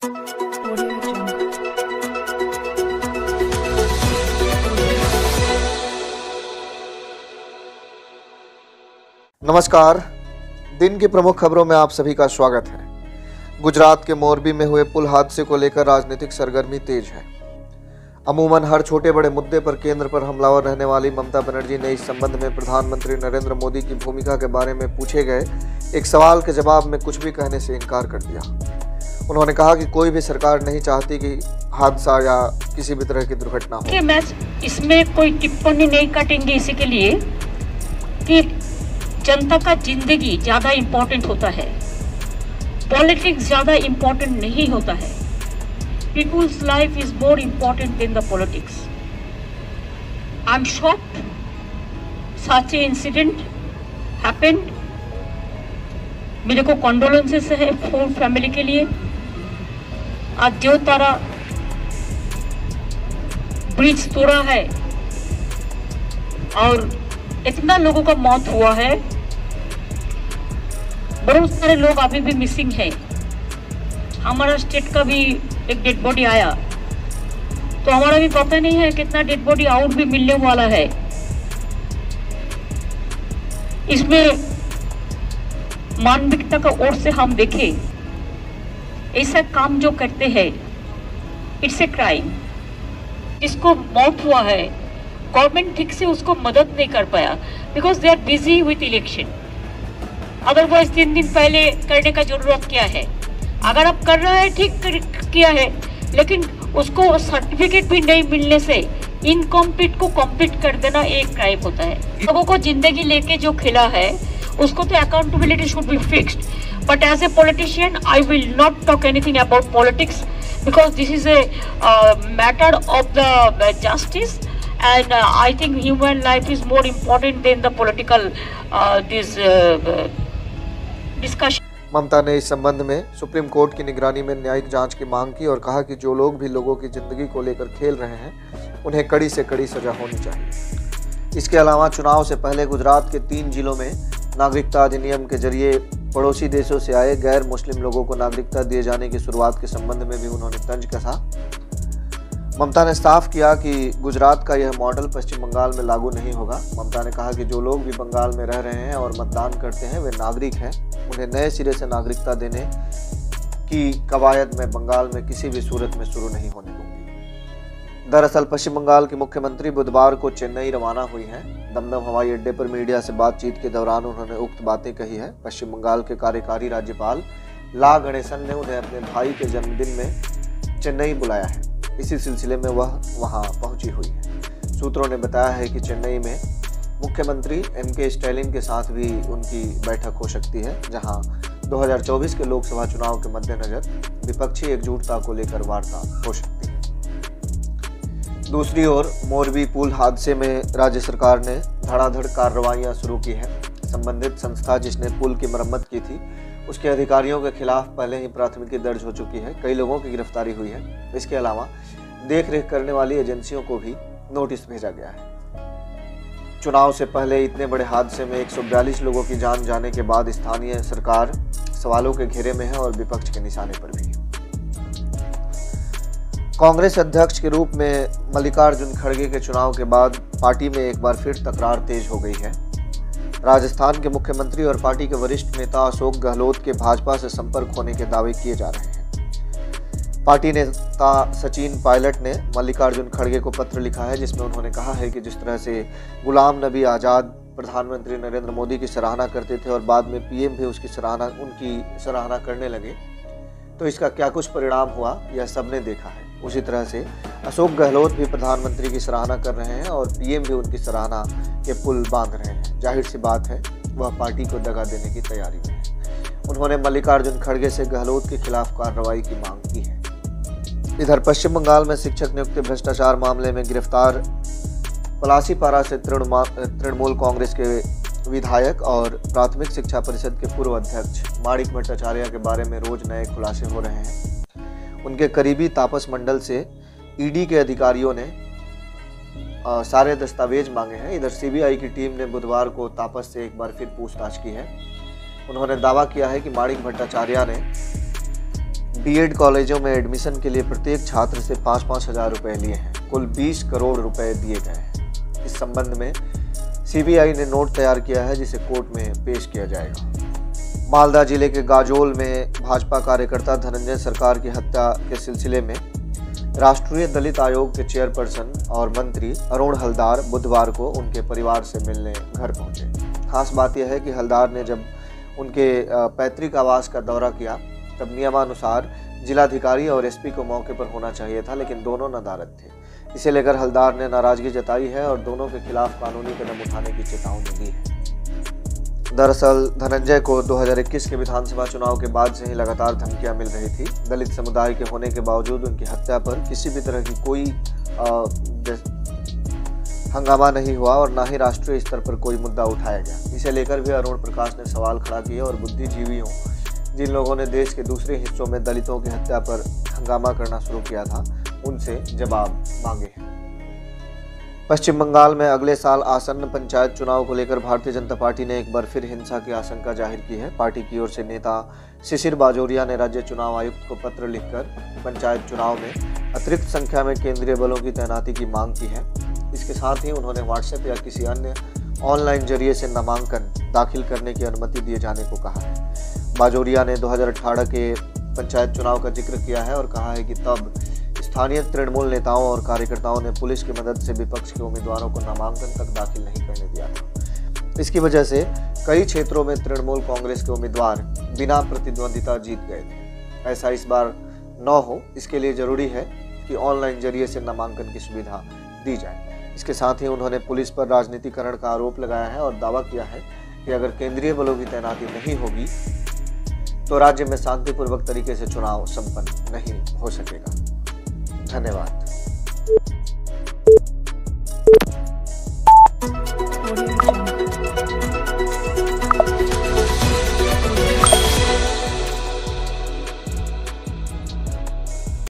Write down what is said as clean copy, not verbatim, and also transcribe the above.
नमस्कार। दिन की प्रमुख खबरों में आप सभी का स्वागत है। गुजरात के मोरबी में हुए पुल हादसे को लेकर राजनीतिक सरगर्मी तेज है। अमूमन हर छोटे बड़े मुद्दे पर केंद्र पर हमलावर रहने वाली ममता बनर्जी ने इस संबंध में प्रधानमंत्री नरेंद्र मोदी की भूमिका के बारे में पूछे गए एक सवाल के जवाब में कुछ भी कहने से इनकार कर दिया। उन्होंने कहा कि कोई भी सरकार नहीं चाहती कि हादसा या किसी भी तरह की दुर्घटना हो। मैं इसमें कोई टिप्पणी नहीं काटेंगे इसी के लिए कि जनता का जिंदगी ज्यादा इम्पोर्टेंट होता है, पॉलिटिक्स ज्यादा इम्पोर्टेंट नहीं होता है। People's life is more important than the politics. I'm shocked such an incident happened. मेरे को condolences है पूरी फैमिली के लिए। आज जो तारा ब्रिज तोड़ा है और इतना लोगों का मौत हुआ है, बहुत सारे लोग अभी भी मिसिंग है। हमारा स्टेट का भी एक डेड बॉडी आया, तो हमारा भी पता नहीं है कितना डेड बॉडी और भी मिलने वाला है। इसमें मानविकता का ओर से हम देखें, ऐसा काम जो करते हैं इट्स ए क्राइम। जिसको मौत हुआ है गवर्नमेंट ठीक से उसको मदद नहीं कर पाया because they are busy with election. Otherwise 3 दिन पहले करने का जरूरत क्या है? अगर आप कर रहे हैं ठीक किया है, लेकिन उसको सर्टिफिकेट भी नहीं मिलने से इनकम्प्लीट को कंप्लीट कर देना एक क्राइम होता है। लोगों को जिंदगी लेके जो खेला है उसको तो accountability should be fixed. But as a politician I will not talk anything about politics because this is a matter of the justice and I think human life is more important than the political discussion. Mamata ने इस संबंध में supreme court की निगरानी में न्यायिक जांच की मांग की और कहा कि जो लोग भी लोगों की जिंदगी को लेकर खेल रहे हैं उन्हें कड़ी से कड़ी सजा होनी चाहिए। इसके अलावा चुनाव से पहले गुजरात के 3 जिलों में नागरिकता अधिनियम के जरिए पड़ोसी देशों से आए गैर मुस्लिम लोगों को नागरिकता दिए जाने की शुरुआत के संबंध में भी उन्होंने तंज कसा। ममता ने साफ किया कि गुजरात का यह मॉडल पश्चिम बंगाल में लागू नहीं होगा। ममता ने कहा कि जो लोग भी बंगाल में रह रहे हैं और मतदान करते हैं वे नागरिक हैं, उन्हें नए सिरे से नागरिकता देने की कवायद में बंगाल में किसी भी सूरत में शुरू नहीं होने दूंगी। दरअसल पश्चिम बंगाल की मुख्यमंत्री बुधवार को चेन्नई रवाना हुई हैं। दमदम हवाई अड्डे पर मीडिया से बातचीत के दौरान उन्होंने उक्त बातें कही है। पश्चिम बंगाल के कार्यकारी राज्यपाल ला गणेशन ने उन्हें अपने भाई के जन्मदिन में चेन्नई बुलाया है। इसी सिलसिले में वह वहां पहुंची हुई है। सूत्रों ने बताया है कि चेन्नई में मुख्यमंत्री MK स्टैलिन के साथ भी उनकी बैठक हो सकती है, जहां 2024 के लोकसभा चुनाव के मद्देनजर विपक्षी एकजुटता को लेकर वार्ता हो सकती है। दूसरी ओर मोरबी पुल हादसे में राज्य सरकार ने धड़ाधड़ कार्रवाइयां शुरू की है। संबंधित संस्था जिसने पुल की मरम्मत की थी उसके अधिकारियों के खिलाफ पहले ही प्राथमिकी दर्ज हो चुकी है। कई लोगों की गिरफ्तारी हुई है। इसके अलावा देखरेख करने वाली एजेंसियों को भी नोटिस भेजा गया है। चुनाव से पहले इतने बड़े हादसे में 142 लोगों की जान जाने के बाद स्थानीय सरकार सवालों के घेरे में है और विपक्ष के निशाने पर भी। कांग्रेस अध्यक्ष के रूप में मल्लिकार्जुन खड़गे के चुनाव के बाद पार्टी में एक बार फिर तकरार तेज हो गई है। राजस्थान के मुख्यमंत्री और पार्टी के वरिष्ठ नेता अशोक गहलोत के भाजपा से संपर्क होने के दावे किए जा रहे हैं। पार्टी नेता सचिन पायलट ने मल्लिकार्जुन खड़गे को पत्र लिखा है, जिसमें उन्होंने कहा है कि जिस तरह से गुलाम नबी आज़ाद प्रधानमंत्री नरेंद्र मोदी की सराहना करते थे और बाद में PM भी उनकी सराहना करने लगे, तो इसका क्या कुछ परिणाम हुआ यह सबने देखा है। उसी तरह से अशोक गहलोत भी प्रधानमंत्री की सराहना कर रहे हैं और PM भी उनकी सराहना के पुल बांध रहे हैं। जाहिर सी बात है वह पार्टी को दगा देने की तैयारी में है। उन्होंने मल्लिकार्जुन खड़गे से गहलोत के खिलाफ कार्रवाई की मांग की है। इधर पश्चिम बंगाल में शिक्षक नियुक्ति भ्रष्टाचार मामले में गिरफ्तार पलासीपारा से तृणमूल कांग्रेस के विधायक और प्राथमिक शिक्षा परिषद के पूर्व अध्यक्ष माणिक भट्टाचार्य के बारे में रोज नए खुलासे हो रहे हैं। उनके करीबी तापस मंडल से ईडी के अधिकारियों ने सारे दस्तावेज मांगे हैं। इधर CBI की टीम ने बुधवार को तापस से एक बार फिर पूछताछ की है। उन्होंने दावा किया है कि माणिक भट्टाचार्य ने बीएड कॉलेजों में एडमिशन के लिए प्रत्येक छात्र से 5-5 हज़ार रुपये लिए हैं। कुल 20 करोड़ रुपए दिए गए हैं। इस संबंध में सीबीआई ने नोट तैयार किया है, जिसे कोर्ट में पेश किया जाएगा। मालदा जिले के गाजोल में भाजपा कार्यकर्ता धनंजय सरकार की हत्या के सिलसिले में राष्ट्रीय दलित आयोग के चेयरपर्सन और मंत्री अरुण हलदार बुधवार को उनके परिवार से मिलने घर पहुंचे। खास बात यह है कि हलदार ने जब उनके पैतृक आवास का दौरा किया तब नियमानुसार जिलाधिकारी और एसपी को मौके पर होना चाहिए था, लेकिन दोनों नदारद थे। इसे लेकर हलदार ने नाराजगी जताई है और दोनों के खिलाफ कानूनी कदम उठाने की चेतावनी दी है। दरअसल धनंजय को 2021 के विधानसभा चुनाव के बाद से ही लगातार धमकियां मिल रही थी। दलित समुदाय के होने के बावजूद उनकी हत्या पर किसी भी तरह की कोई हंगामा नहीं हुआ और ना ही राष्ट्रीय स्तर पर कोई मुद्दा उठाया गया। इसे लेकर भी अरुण प्रकाश ने सवाल खड़ा किए और बुद्धिजीवियों, जिन लोगों ने देश के दूसरे हिस्सों में दलितों की हत्या पर हंगामा करना शुरू किया था, उनसे जवाब मांगे हैं। पश्चिम बंगाल में अगले साल आसन्न पंचायत चुनाव को लेकर भारतीय जनता पार्टी ने एक बार फिर हिंसा की आशंका जाहिर की है। पार्टी की ओर से नेता शिशिर बाजोरिया ने राज्य चुनाव आयुक्त को पत्र लिखकर पंचायत चुनाव में अतिरिक्त संख्या में केंद्रीय बलों की तैनाती की मांग की है। इसके साथ ही उन्होंने व्हाट्सएप या किसी अन्य ऑनलाइन जरिए से नामांकन दाखिल करने की अनुमति दिए जाने को कहा है। बाजोरिया ने 2018 के पंचायत चुनाव का जिक्र किया है और कहा है कि तब स्थानीय तृणमूल नेताओं और कार्यकर्ताओं ने पुलिस की मदद से विपक्ष के उम्मीदवारों को नामांकन तक दाखिल नहीं करने दिया था। इसकी वजह से कई क्षेत्रों में तृणमूल कांग्रेस के उम्मीदवार बिना प्रतिद्वंदिता जीत गए थे। ऐसा इस बार न हो, इसके लिए जरूरी है कि ऑनलाइन जरिए से नामांकन की सुविधा दी जाए। इसके साथ ही उन्होंने पुलिस पर राजनीतिकरण का आरोप लगाया है और दावा किया है कि अगर केंद्रीय बलों की तैनाती नहीं होगी तो राज्य में शांतिपूर्वक तरीके से चुनाव संपन्न नहीं हो सकेगा। धन्यवाद।